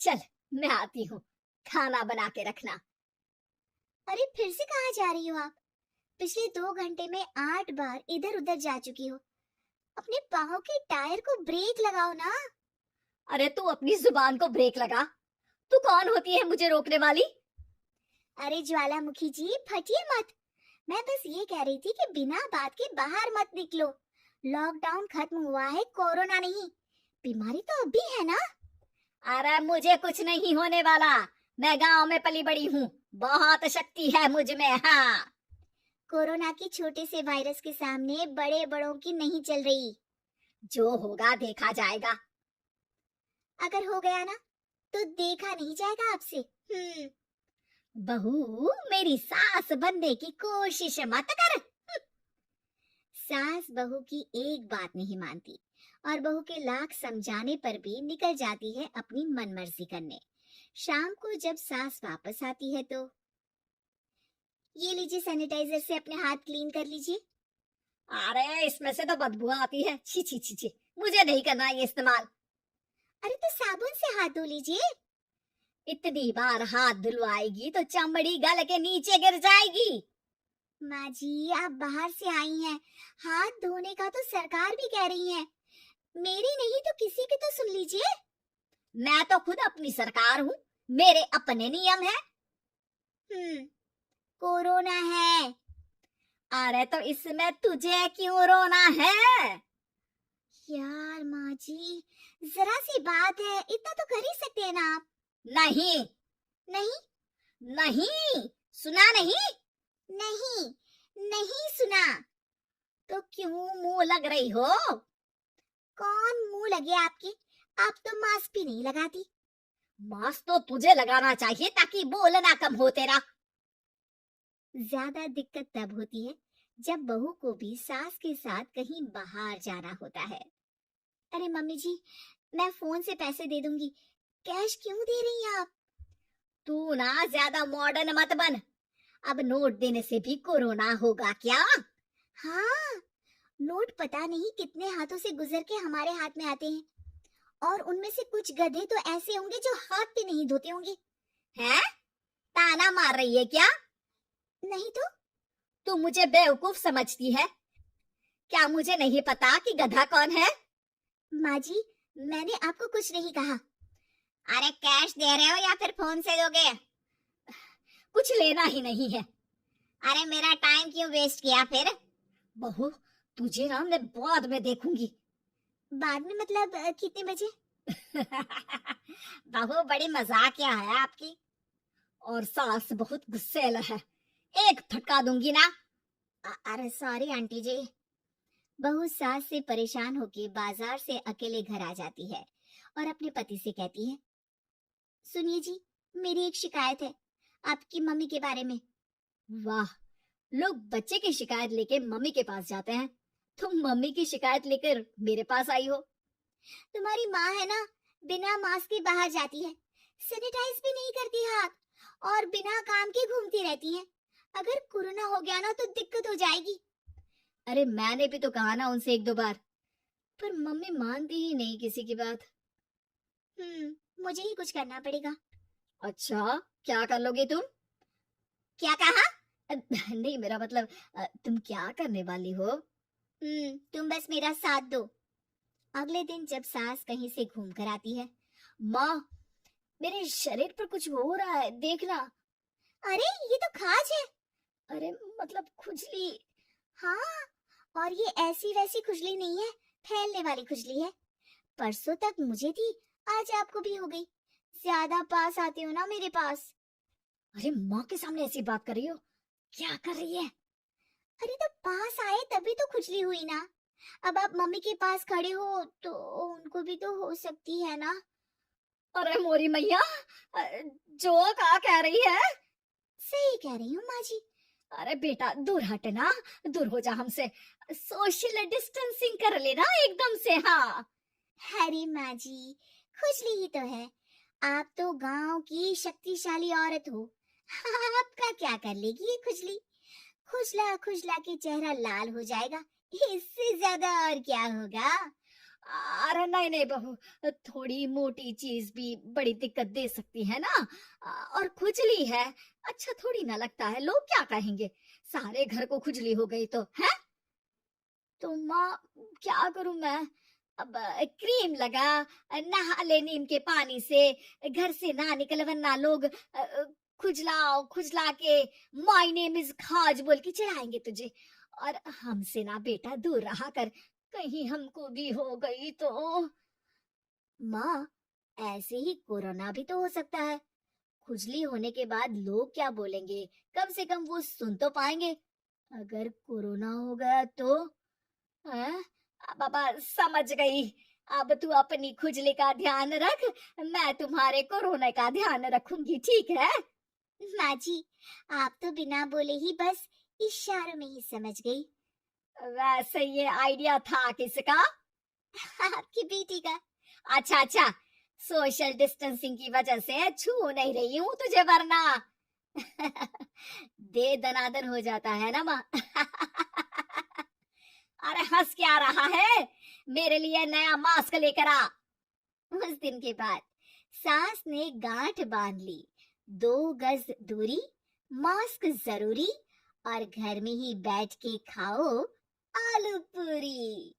चल, मैं आती हूँ, खाना बना के रखना। अरे फिर से कहाँ जा रही हो आप? पिछले 2 घंटे में 8 बार इधर उधर जा चुकी हो। अपने पाँव के टायर को ब्रेक लगाओ ना। अरे तू अपनी जुबान को ब्रेक लगा। तू कौन होती है मुझे रोकने वाली? अरे ज्वालामुखी जी, फटिए मत। मैं बस ये कह रही थी कि बिना बात के बाहर मत निकलो। लॉकडाउन खत्म हुआ है, कोरोना नहीं। बीमारी तो अभी है ना। अरे मुझे कुछ नहीं होने वाला। मैं गांव में पली बड़ी हूँ, बहुत शक्ति है मुझ में। हाँ, कोरोना के छोटे से वायरस के सामने बड़े बड़ों की नहीं चल रही। जो होगा देखा जाएगा। अगर हो गया ना तो देखा नहीं जाएगा आपसे। बहू, मेरी सास बनने की कोशिश मत कर। सास बहू की एक बात नहीं मानती और बहू के लाख समझाने पर भी निकल जाती है अपनी मनमर्जी करने। शाम को जब सास वापस आती है तो ये लीजिए, सैनिटाइजर से अपने हाथ क्लीन कर लीजिए। अरे इसमें से तो बदबू आती है। छी छी छी छी, मुझे नहीं करना ये इस्तेमाल। अरे तो साबुन से हाथ धो लीजिए। इतनी बार हाथ धुलवाएगी तो चमड़ी गल के नीचे गिर जाएगी। माँ जी, आप बाहर से आई हैं, हाथ धोने का तो सरकार भी कह रही है। मेरी नहीं तो किसी की तो सुन लीजिए। मैं तो खुद अपनी सरकार हूँ, मेरे अपने नियम है। कोरोना है। अरे तो इसमें तुझे क्यों रोना है? यार माँ जी, जरा सी बात है, इतना तो कर ही सकते हैं ना आप। नहीं नहीं। नहीं, सुना नहीं? नहीं। नहीं सुना। तो क्यों मुंह लग रही हो? कौन मुंह लगे आपके? आप तो मास्क भी नहीं लगाती। मास्क तो तुझे लगाना चाहिए ताकि बोलना कम हो तेरा। ज्यादा दिक्कत तब होती है जब बहू को भी सास के साथ कहीं बाहर जाना होता है। अरे मम्मी जी, मैं फोन से पैसे दे दूंगी, कैश क्यों दे रही हैं आप? तू ना ज्यादा मॉडर्न मत बन। अब नोट देने से भी कोरोना होगा क्या? हाँ, नोट पता नहीं कितने हाथों से गुजर के हमारे हाथ में आते हैं, और उनमें से कुछ गधे तो ऐसे होंगे जो हाथ भी नहीं धोते होंगे। हैं? ताना मार रही है क्या? नहीं तो। तू मुझे बेवकूफ समझती है क्या? मुझे नहीं पता कि गधा कौन है। माँ जी, मैंने आपको कुछ नहीं कहा। अरे कैश दे रहे हो या फिर फोन से दोगे? कुछ लेना ही नहीं है। अरे मेरा टाइम क्यों वेस्ट किया फिर? बहू, तुझे ना मैं बाद में देखूंगी। बाद में मतलब कितने बजे? बहू बड़ी मजाकिया है आपकी। और सास बहुत गुस्सेल है, एक फटका दूंगी ना। अरे सॉरी आंटी जी। बहू सास से परेशान होके बाजार से अकेले घर आ जाती है और अपने पति से कहती है, सुनिए जी, मेरी एक शिकायत है आपकी मम्मी के बारे में। वाह, लोग बच्चे की शिकायत लेके मम्मी के पास जाते हैं, तुम मम्मी की शिकायत लेकर मेरे पास आई हो। तुम्हारी माँ है ना, बिना मास्क के बाहर जाती है, सैनिटाइज भी नहीं करती हाथ और बिना काम के घूमती रहती है। अगर कोरोना हो गया ना तो दिक्कत हो जाएगी। अरे मैंने भी तो कहा ना उनसे एक दो बार, पर मम्मी मानती ही नहीं किसी की बात। मुझे ही कुछ करना पड़ेगा। अच्छा, क्या कर लोगे तुम? क्या कहा? नहीं, मेरा मतलब तुम क्या करने वाली हो? तुम बस मेरा साथ दो। अगले दिन जब सास कहीं से घूम कर आती है, माँ, मेरे शरीर पर कुछ हो रहा है, देखना। अरे ये तो खाज है। अरे मतलब खुजली। हाँ, और ये ऐसी वैसी खुजली नहीं है, फैलने वाली खुजली है। परसों तक मुझे थी, आज आपको भी हो गई। ज्यादा पास आते हो ना मेरे पास। अरे माँ के सामने ऐसी बात कर रही हो? क्या कर रही है? अरे तो पास आए तभी तो खुजली हुई ना। अब आप मम्मी के पास खड़े हो तो उनको भी तो हो सकती है ना। अरे मोरी मैया, जो क्या कह रही है? सही कह रही हूँ माँ जी। अरे बेटा दूर हटना, दूर हो जा हमसे। सोशल डिस्टेंसिंग कर लेना एकदम से। हाँ, अरे माँ जी, खुजली ही तो है। आप तो गांव की शक्तिशाली औरत हो, आपका क्या कर लेगी ये खुजली? खुजला खुजला के चेहरा लाल हो जाएगा, इससे ज्यादा और क्या होगा? अरे नहीं नहीं बहू, थोड़ी मोटी चीज भी बड़ी दिक्कत दे सकती है ना। और खुजली है, अच्छा थोड़ी ना लगता है, लोग क्या कहेंगे, सारे घर को खुजली हो गई तो है। तो माँ, क्या करूं मैं? अब क्रीम लगा, नहा ले नीम के पानी से, घर से ना निकल वरना लोग खुजला खुजला के माय नेम इज खाज बोल के चिढ़ाएंगे तुझे। और हमसे ना बेटा दूर रहा कर, कहीं हमको भी हो गई तो। माँ, ऐसे ही कोरोना भी तो हो सकता है। खुजली होने के बाद लोग क्या बोलेंगे, कम से कम वो सुन तो पाएंगे। अगर कोरोना हो गया तो? हैं? बाबा समझ गई, अब तू अपनी खुजली का ध्यान रख, मैं तुम्हारे कोरोना का ध्यान रखूंगी, ठीक है? माँ जी, आप तो बिना बोले ही बस इशारों में ही समझ गई। वैसे ये आइडिया था किसका? आपकी बेटी का। अच्छा अच्छा, सोशल डिस्टेंसिंग की वजह से छू नहीं रही हूँ तुझे वरना दे दनादन हो जाता है ना माँ। अरे हंस क्या रहा है, मेरे लिए नया मास्क लेकर आ। उस दिन के बाद सास ने गांठ बांध ली। 2 गज दूरी, मास्क जरूरी, और घर में ही बैठ के खाओ आलू पूरी।